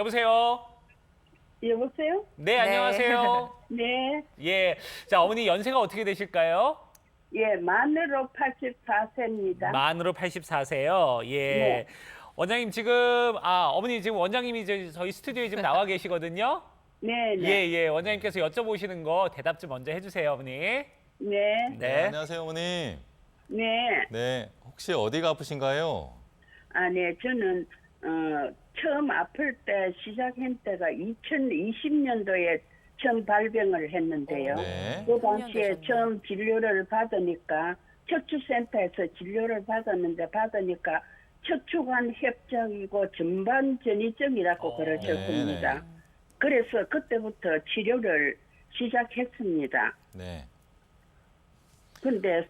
여보세요? 여보세요? 네, 안녕하세요. 네. 예. 자, 어머니 연세가 어떻게 되실까요? 예, 만으로 84세입니다. 만으로 84세요. 예. 네. 원장님 지금 어머니 지금 원장님이 저희 스튜디오에 지금 나와 계시거든요. 네, 예, 네. 예. 원장님께서 여쭤보시는 거 대답 좀 먼저 해주세요, 어머니. 네. 네. 안녕하세요, 어머니. 네. 네, 혹시 어디가 아프신가요? 네, 저는, 처음 아플 때 시작한 때가 2020년도에 처음 발병을 했는데요. 네. 그 당시에 되셨네요. 처음 진료를 받으니까, 척추센터에서 진료를 받으니까 척추관 협착이고 전반 전이증이라고 그러셨습니다. 네네. 그래서 그때부터 치료를 시작했습니다. 네. 근데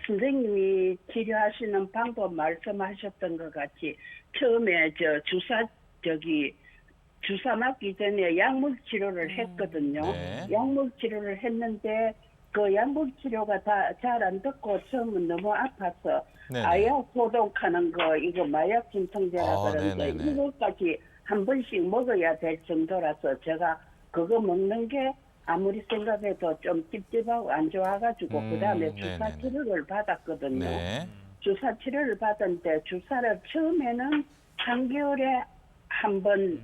선생님이 치료하시는 방법 말씀하셨던 것 같이 처음에 주사 맞기 전에 약물 치료를 했거든요. 네. 약물 치료를 했는데 그 약물 치료가 다 잘 안 듣고 처음은 너무 아파서 네네. 아약 소독하는 거 이거 마약 진통제라 그러는데 네네네. 이것까지 한 번씩 먹어야 될 정도라서 제가 그거 먹는 게 아무리 생각해도 좀 찝찝하고 안 좋아가지고 그다음에 주사 네네네. 치료를 받았거든요. 네. 주사 치료를 받았는데 주사를 처음에는 3개월에 한 번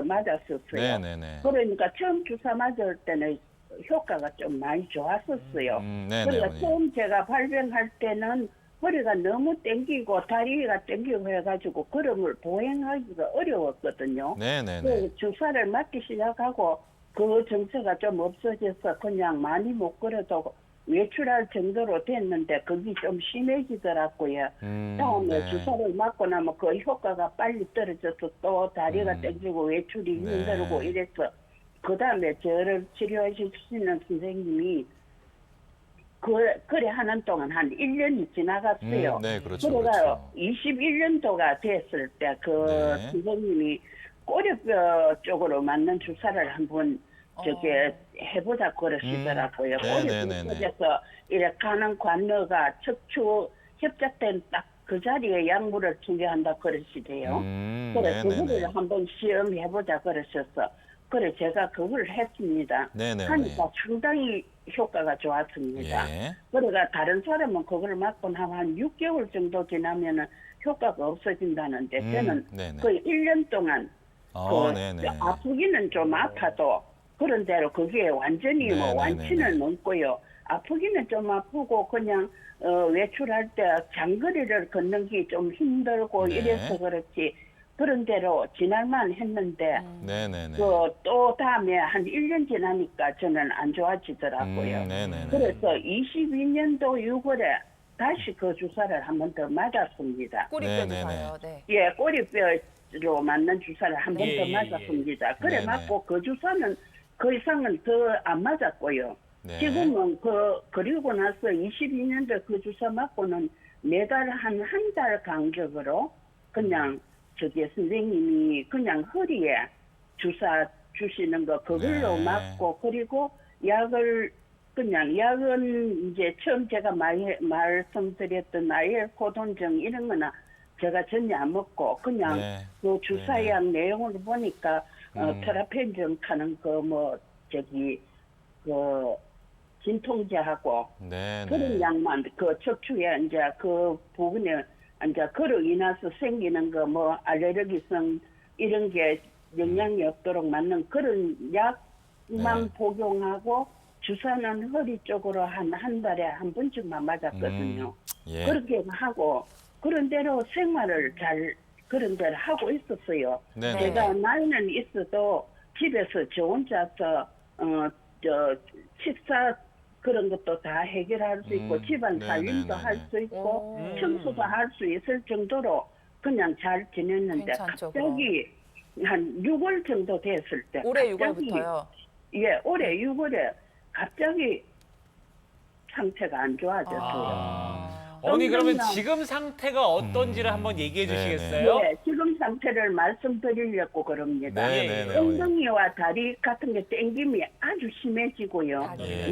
맞았었어요. 네네네. 그러니까 처음 주사 맞을 때는 효과가 좀 많이 좋았었어요. 네네, 그러니까 어머니. 처음 제가 발병할 때는 허리가 너무 땡기고 다리가 땡기고 해가지고 걸음을 보행하기가 어려웠거든요. 네네네. 그 주사를 맞기 시작하고 그 증세가 좀 없어져서 그냥 많이 못 걸어도 외출할 정도로 됐는데 그게 좀 심해지더라고요. 다음에 네. 주사를 맞고 나면 그 효과가 빨리 떨어져서 또 다리가 땡기고 외출이 네. 힘들고 이래서 그 다음에 저를 치료해 주시는 선생님이 그래 하는 동안 한 1년이 지나갔어요. 네, 그렇죠. 그래가 그렇죠. 21년도가 됐을 때 그 네. 선생님이 꼬리뼈 쪽으로 맞는 주사를 한번 해보자 그러시더라고요. 네네네네. 꼬리뼈 쪽에서 이렇게 가는 관너가 척추 협착된 딱 그 자리에 약물을 투여한다 그러시대요. 그래 네네네. 그거를 한번 시험해보자 그러셔서 그래 제가 그걸 했습니다. 네네. 하니까 상당히 효과가 좋았습니다. 예. 그러니까 다른 사람은 그걸 맞고 나면 한 6개월 정도 지나면은 효과가 없어진다는데 저는 네네. 거의 1년 동안 네네. 아프기는 좀 아파도 그런 대로 그게 완전히 네네네네. 완치는 넘고요. 아프기는 좀 아프고 그냥 외출할 때 장거리를 걷는 게 좀 힘들고 네. 이래서 그렇지 그런 대로 지날만 했는데 네네네. 또 다음에 한 1년 지나니까 저는 안 좋아지더라고요. 네네네. 그래서 22년도 6월에 다시 그 주사를 한 번 더 맞았습니다. 꼬리뼈 네네네. 주사요. 네. 예, 꼬리뼈로 맞는 주사를 한 번 예, 더 예, 맞았습니다. 그래 네네. 맞고 그 주사는 그 이상은 더 안 맞았고요. 네. 지금은 그리고 나서 22년도 그 주사 맞고는 매달 한 달 간격으로 그냥 선생님이 그냥 허리에 주사 주시는 거 그걸로 네. 맞고 그리고 약은 이제 처음 제가 말씀드렸던 아엘코돈정 이런 거나 제가 전혀 안 먹고 그냥 네. 그 주사약 내용을 보니까 테라펜정 하는 진통제하고 네네. 그런 약만 그 척추에 이제 그 부분에 이제 그로 인해서 생기는 알레르기성 이런 게 영향이 없도록 맞는 그런 약만 네. 복용하고 주사는 허리 쪽으로 한 달에 한 번씩만 맞았거든요. 예. 그렇게 하고 그런 대로 생활을 잘 그런 대로 하고 있었어요. 네네. 제가 나이는 있어도 집에서 저 혼자서 식사 그런 것도 다 해결할 수 있고 집안 살림도 네네네네. 할 수 있고 오. 청소도 할 수 있을 정도로 그냥 잘 지냈는데 괜찮죠, 갑자기 한 6월 정도 됐을 때 올해 갑자기 6월부터요. 예, 올해 6월에 갑자기 상태가 안 좋아졌어요. 어머니 그러면 그냥- 지금 상태가 어떤지를 한번 얘기해 네네. 주시겠어요? 네, 지금 상태를 말씀드리려고 그럽니다. 네네네. 엉덩이와 다리 같은 게 땡김이 아주 심해지고요. 다리. 예.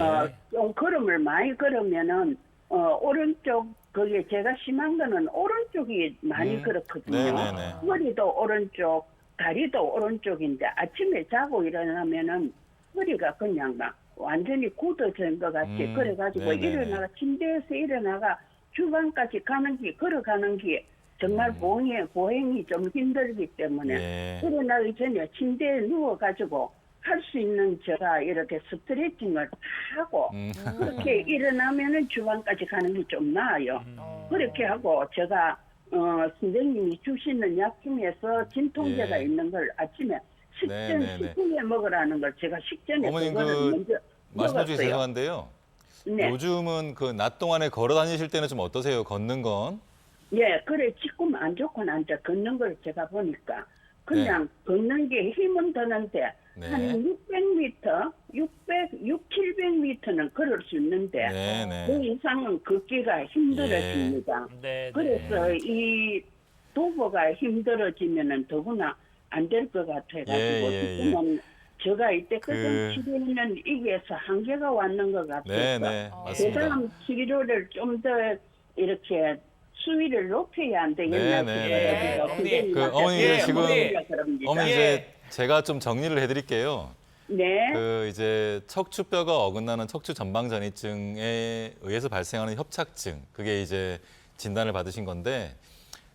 좀 걸음을 많이 걸으면은 오른쪽 그게 제가 심한 거는 오른쪽이 많이 그렇거든요. 네네네. 허리도 오른쪽, 다리도 오른쪽인데 아침에 자고 일어나면은 허리가 그냥 막 완전히 굳어진 것 같아. 그래가지고 네네네. 일어나가 침대에서 일어나가 주방까지 가는 길, 걸어가는 길 정말 보행이 좀 힘들기 때문에 예. 일어나기 전에 침대에 누워가지고 할 수 있는 제가 이렇게 스트레칭을 하고 그렇게 일어나면은 주방까지 가는 게 좀 나아요. 그렇게 하고 제가 선생님이 주시는 약 중에서 진통제가 예. 있는 걸 아침에 네네네. 식후에 먹으라는 걸 제가 식전에 어머님 그거를 먼저 말씀 중에 먹었어요. 죄송한데요. 네. 요즘은 그 낮 동안에 걸어 다니실 때는 좀 어떠세요? 걷는 건? 예, 그래 지금 안 좋고 난자 걷는 걸 제가 보니까 그냥 걷는 게 힘은 드는데 네. 한 600m, 700m는 걸을 수 있는데 네네. 그 이상은 걷기가 힘들어집니다. 네, 네. 그래서 이 도보가 힘들어지면은 더구나 안 될 것 같아가지고 예. 지금은 제가 이때까지 그- 치료는 이게서 한계가 왔는 것 같아서 네네. 그 맞습니다. 다음 치료를 좀 더 이렇게 수위를 높여야 안 되겠나 네. 싶어가지고 어머니, 그 어머니 예, 지금 그럽니다. 어머니 예. 이제 제가 좀 정리를 해드릴게요. 네. 그 이제 척추뼈가 어긋나는 척추 전방 전이증에 의해서 발생하는 협착증, 그게 이제 진단을 받으신 건데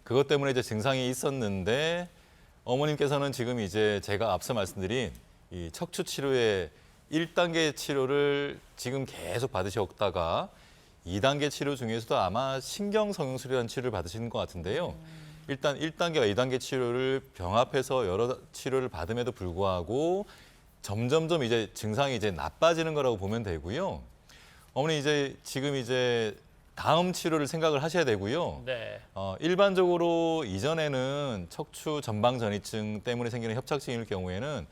그것 때문에 이제 증상이 있었는데 어머님께서는 지금 이제 제가 앞서 말씀드린 이 척추 치료의 1단계 치료를 지금 계속 받으셨다가 2단계 치료 중에서도 아마 신경성형술이라는 치료를 받으시는 것 같은데요. 일단 1단계와 2단계 치료를 병합해서 여러 치료를 받음에도 불구하고 점점점 이제 증상이 이제 나빠지는 거라고 보면 되고요. 어머니 이제 지금 이제 다음 치료를 생각을 하셔야 되고요. 네. 일반적으로 이전에는 척추 전방 전이증 때문에 생기는 협착증일 경우에는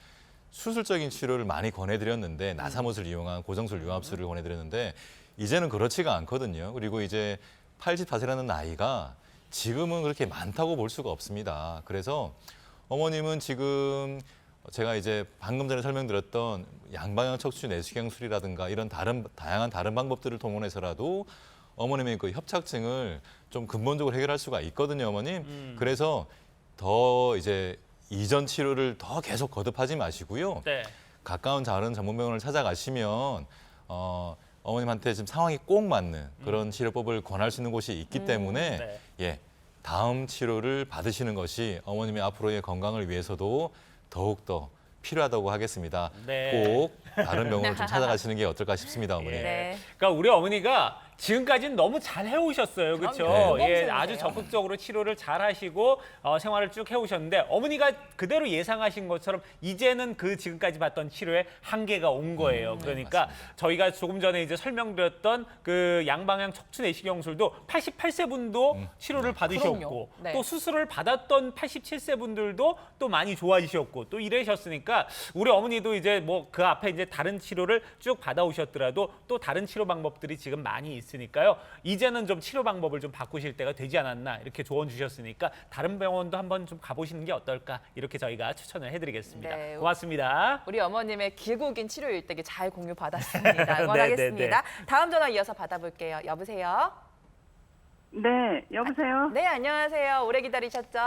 수술적인 치료를 많이 권해드렸는데 나사못을 이용한 고정술 유압술을 권해드렸는데 이제는 그렇지가 않거든요. 그리고 이제 84세라는 나이가 지금은 그렇게 많다고 볼 수가 없습니다. 그래서 어머님은 지금 제가 이제 방금 전에 설명드렸던 양방향 척추 내시경술이라든가 이런 다양한 다른 방법들을 동원해서라도 어머님의 그 협착증을 좀 근본적으로 해결할 수가 있거든요, 어머님. 그래서 더 이제 이전 치료를 더 계속 거듭하지 마시고요. 네. 가까운 다른 전문병원을 찾아가시면 어머님한테 지금 상황이 꼭 맞는 그런 치료법을 권할 수 있는 곳이 있기 때문에 네. 예, 다음 치료를 받으시는 것이 어머님의 앞으로의 건강을 위해서도 더욱더 필요하다고 하겠습니다. 네. 꼭 다른 병원을 좀 찾아가시는 게 어떨까 싶습니다, 어머니. 예. 네. 그러니까 우리 어머니가 지금까지는 너무 잘 해오셨어요, 그렇죠? 그럼요. 예, 너무 아주 잘하세요. 적극적으로 치료를 잘 하시고 생활을 쭉 해오셨는데 어머니가 그대로 예상하신 것처럼 이제는 그 지금까지 받던 치료에 한계가 온 거예요. 그러니까 맞습니다. 저희가 조금 전에 이제 설명드렸던 그 양방향 척추 내시경술도 88세 분도 치료를 받으셨고 그럼요. 네. 또 수술을 받았던 87세 분들도 또 많이 좋아지셨고 또 이러셨으니까 우리 어머니도 이제 뭐 그 앞에 이제 다른 치료를 쭉 받아오셨더라도 또 다른 치료 방법들이 지금 많이 있으니까요. 이제는 좀 치료 방법을 좀 바꾸실 때가 되지 않았나 이렇게 조언 주셨으니까 다른 병원도 한번 좀 가보시는 게 어떨까 이렇게 저희가 추천을 해드리겠습니다. 네. 고맙습니다. 우리 어머님의 길고 긴 치료 일대기 잘 공유 받았습니다. 응원하겠습니다. 다음 전화 이어서 받아볼게요. 여보세요? 네, 여보세요? 네, 안녕하세요. 오래 기다리셨죠?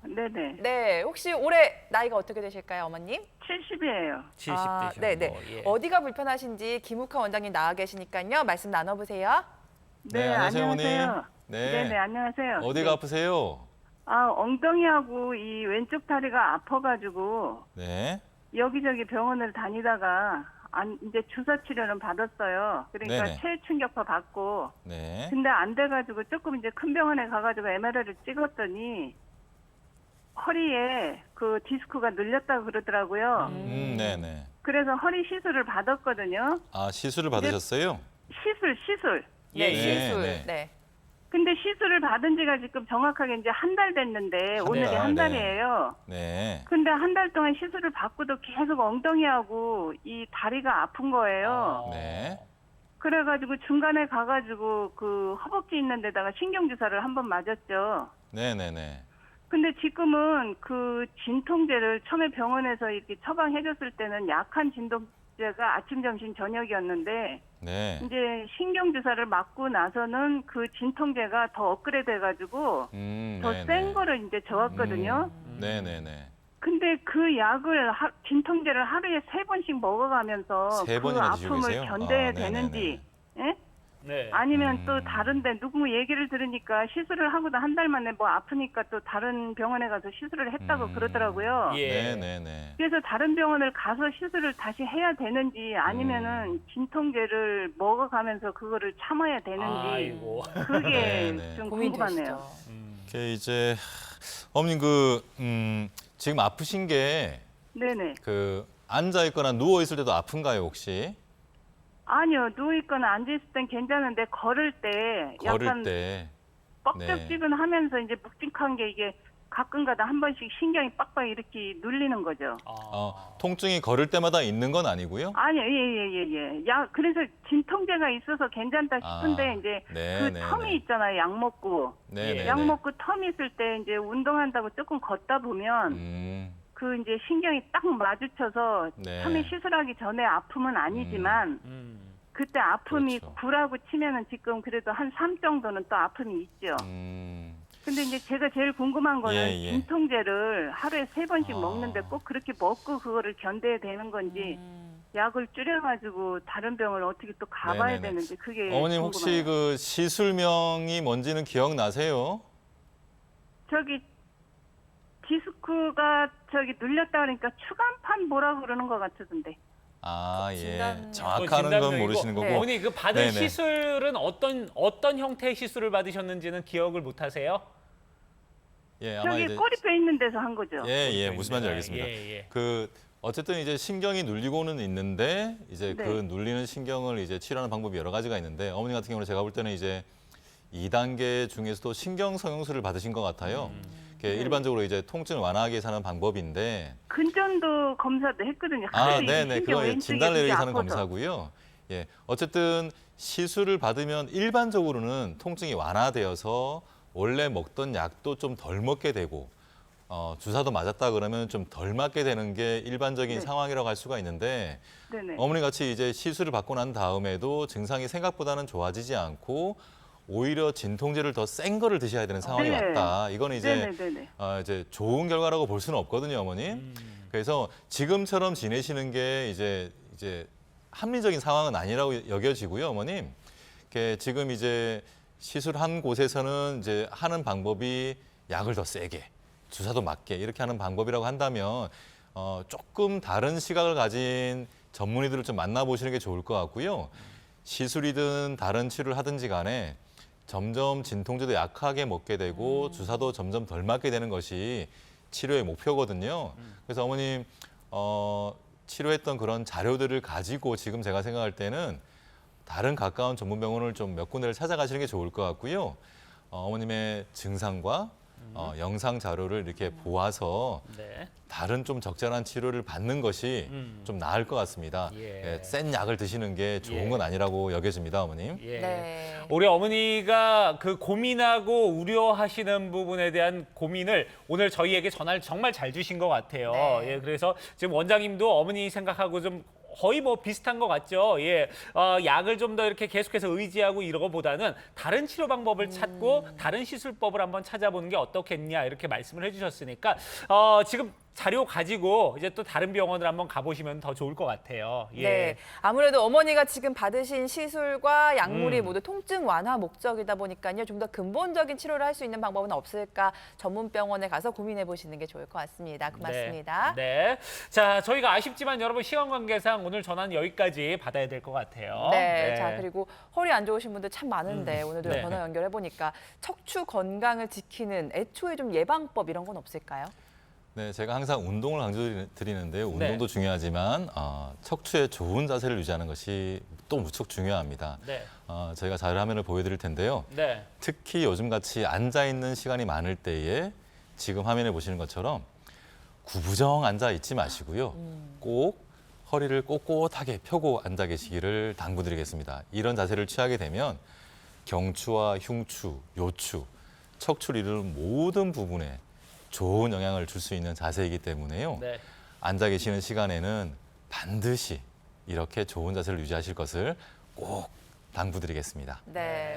네네. 네, 혹시 올해 나이가 어떻게 되실까요, 어머님? 70이에요. 70 되시는 네네. 거. 예. 어디가 불편하신지 김욱하 원장님 나와 계시니까요. 말씀 나눠보세요. 네, 안녕하세요, 어머니. 네. 네네, 안녕하세요. 어디가 아프세요? 엉덩이하고 이 왼쪽 다리가 아파가지고 네. 여기저기 병원을 다니다가 이제 주사 치료는 받았어요. 그러니까 네네. 체충격파 받고 네. 근데 안 돼가지고 조금 이제 큰 병원에 가가지고 MRI를 찍었더니 허리에 그 디스크가 늘렸다고 그러더라고요. 네네. 그래서 허리 시술을 받았거든요. 아, 시술을 받으셨어요? 시술. 네, 예, 시술. 네. 네. 근데 시술을 받은 지가 지금 정확하게 이제 한 달 됐는데 오늘이 달, 한 네. 달이에요. 네. 근데 한 달 동안 시술을 받고도 계속 엉덩이하고 이 다리가 아픈 거예요. 네. 그래가지고 중간에 가가지고 그 허벅지 있는 데다가 신경주사를 한 번 맞았죠. 네네네. 근데 지금은 그 진통제를 처음에 병원에서 이렇게 처방해줬을 때는 약한 주제가 아침, 점심, 저녁이었는데 네. 이제 신경 주사를 맞고 나서는 그 진통제가 더 업그레이드 해가지고 더 네네. 센 거를 이제 저었거든요. 네네네. 근데 그 약을 진통제를 하루에 3번씩 먹어가면서 세 그 번이나 드시고 아픔을 계세요? 견뎌야 아, 네네네. 되는지, 예? 네. 아니면 또 다른데 누구 얘기를 들으니까 시술을 하고도 한 달 만에 뭐 아프니까 또 다른 병원에 가서 시술을 했다고 그러더라고요. 예. 네네네. 그래서 다른 병원을 가서 시술을 다시 해야 되는지 아니면은 진통제를 먹어가면서 그거를 참아야 되는지 아이고. 그게 네네. 좀 고민되시죠. 궁금하네요. 이게 이제 어머님 지금 아프신 게 네네. 앉아 있거나 누워 있을 때도 아픈가요 혹시? 아니요, 누워있거나 앉아있을 땐 괜찮은데 걸을 때 약간 걸을 때. 뻑적지근하면서 이제 묵직한 게 이게 가끔가다 한 번씩 신경이 빡빡 이렇게 눌리는 거죠. 통증이 걸을 때마다 있는 건 아니고요. 아니요, 예. 그래서 진통제가 있어서 괜찮다 싶은데 이제 네네네. 그 텀이 있잖아요, 약 먹고. 네네네. 약 먹고 텀 있을 때 이제 운동한다고 조금 걷다 보면 그 이제 신경이 딱 마주쳐서 네. 처음에 시술하기 전에 아픔은 아니지만 그때 아픔이 그렇죠. 9라고 치면은 지금 그래도 한 3 정도는 또 아픔이 있죠. 근데 이제 제가 제일 궁금한 거는 예. 진통제를 하루에 3번씩 아. 먹는데 꼭 그렇게 먹고 그거를 견뎌야 되는 건지 약을 줄여가지고 다른 병을 어떻게 또 가봐야 네네네. 되는지 그게 어머님 혹시 궁금해요. 그 시술명이 뭔지는 기억나세요? 저기 디스크가 저기 눌렸다 그러니까 추간판 뭐라고 그러는 것 같던데. 아, 예. 진단- 정확한 건 진단명이고. 모르시는 거고. 네. 어머니 그 받은 네네. 시술은 어떤 형태의 시술을 받으셨는지는 기억을 못 하세요? 예, 아마 저기 이제 꼬리뼈 있는 데서 한 거죠. 예, 무슨 말인지 알겠습니다. 예. 어쨌든 이제 신경이 눌리고는 있는데 이제 네. 그 눌리는 신경을 이제 치료하는 방법이 여러 가지가 있는데 어머니 같은 경우는 제가 볼 때는 이제 2단계 중에서도 신경 성형술을 받으신 것 같아요. 이렇게 일반적으로 이제 통증을 완화하기 위해서 하는 방법인데 근전도 검사도 했거든요. 아, 하도 이 네네. 신경 그거 왼쪽이 진단을 그게 내리기 하는 아파서. 검사고요. 예. 어쨌든 시술을 받으면 일반적으로는 통증이 완화되어서 원래 먹던 약도 좀 덜 먹게 되고 주사도 맞았다 그러면 좀 덜 맞게 되는 게 일반적인 네. 상황이라고 할 수가 있는데 네네. 어머니 같이 이제 시술을 받고 난 다음에도 증상이 생각보다는 좋아지지 않고 오히려 진통제를 더 센 거를 드셔야 되는 상황이 네. 왔다. 이거는 이제 네네네. 이제 좋은 결과라고 볼 수는 없거든요, 어머님. 그래서 지금처럼 지내시는 게 이제 합리적인 상황은 아니라고 여겨지고요, 어머님. 지금 이제 시술한 곳에서는 이제 하는 방법이 약을 더 세게, 주사도 맞게 이렇게 하는 방법이라고 한다면 조금 다른 시각을 가진 전문의들을 좀 만나보시는 게 좋을 것 같고요. 시술이든 다른 치료를 하든지 간에 점점 진통제도 약하게 먹게 되고 주사도 점점 덜 맞게 되는 것이 치료의 목표거든요. 그래서 어머님 치료했던 그런 자료들을 가지고 지금 제가 생각할 때는 다른 가까운 전문병원을 좀 몇 군데를 찾아가시는 게 좋을 것 같고요. 어머님의 증상과 영상 자료를 이렇게 보아서 네. 다른 좀 적절한 치료를 받는 것이 좀 나을 것 같습니다. 예. 예, 센 약을 드시는 게 좋은 예. 건 아니라고 여겨집니다, 어머님. 예. 네. 우리 어머니가 그 고민하고 우려하시는 부분에 대한 고민을 오늘 저희에게 전화를 정말 잘 주신 것 같아요. 네. 예, 그래서 지금 원장님도 어머니 생각하고 좀 거의 뭐 비슷한 것 같죠. 예, 약을 좀 더 이렇게 계속해서 의지하고 이러고보다는 다른 치료 방법을 찾고 다른 시술법을 한번 찾아보는 게 어떻겠냐 이렇게 말씀을 해주셨으니까 지금 자료 가지고 이제 또 다른 병원을 한번 가보시면 더 좋을 것 같아요. 예. 네, 아무래도 어머니가 지금 받으신 시술과 약물이 모두 통증 완화 목적이다 보니까요. 좀 더 근본적인 치료를 할 수 있는 방법은 없을까 전문 병원에 가서 고민해 보시는 게 좋을 것 같습니다. 고맙습니다. 네. 자, 저희가 아쉽지만 여러분 시간 관계상 오늘 전화는 여기까지 받아야 될 것 같아요. 네, 자 그리고 허리 안 좋으신 분들 참 많은데 오늘도 네. 전화 연결해 보니까 척추 건강을 지키는 애초에 좀 예방법 이런 건 없을까요? 네, 제가 항상 운동을 강조드리는데요. 네. 운동도 중요하지만 척추의 좋은 자세를 유지하는 것이 또 무척 중요합니다. 네. 저희가 자료화면을 보여드릴 텐데요. 네. 특히 요즘같이 앉아있는 시간이 많을 때에 지금 화면에 보시는 것처럼 구부정 앉아 있지 마시고요. 꼭 허리를 꼿꼿하게 펴고 앉아 계시기를 당부드리겠습니다. 이런 자세를 취하게 되면 경추와 흉추, 요추, 척추를 이루는 모든 부분에 좋은 영향을 줄 수 있는 자세이기 때문에요. 네. 앉아 계시는 시간에는 반드시 이렇게 좋은 자세를 유지하실 것을 꼭 당부드리겠습니다. 네.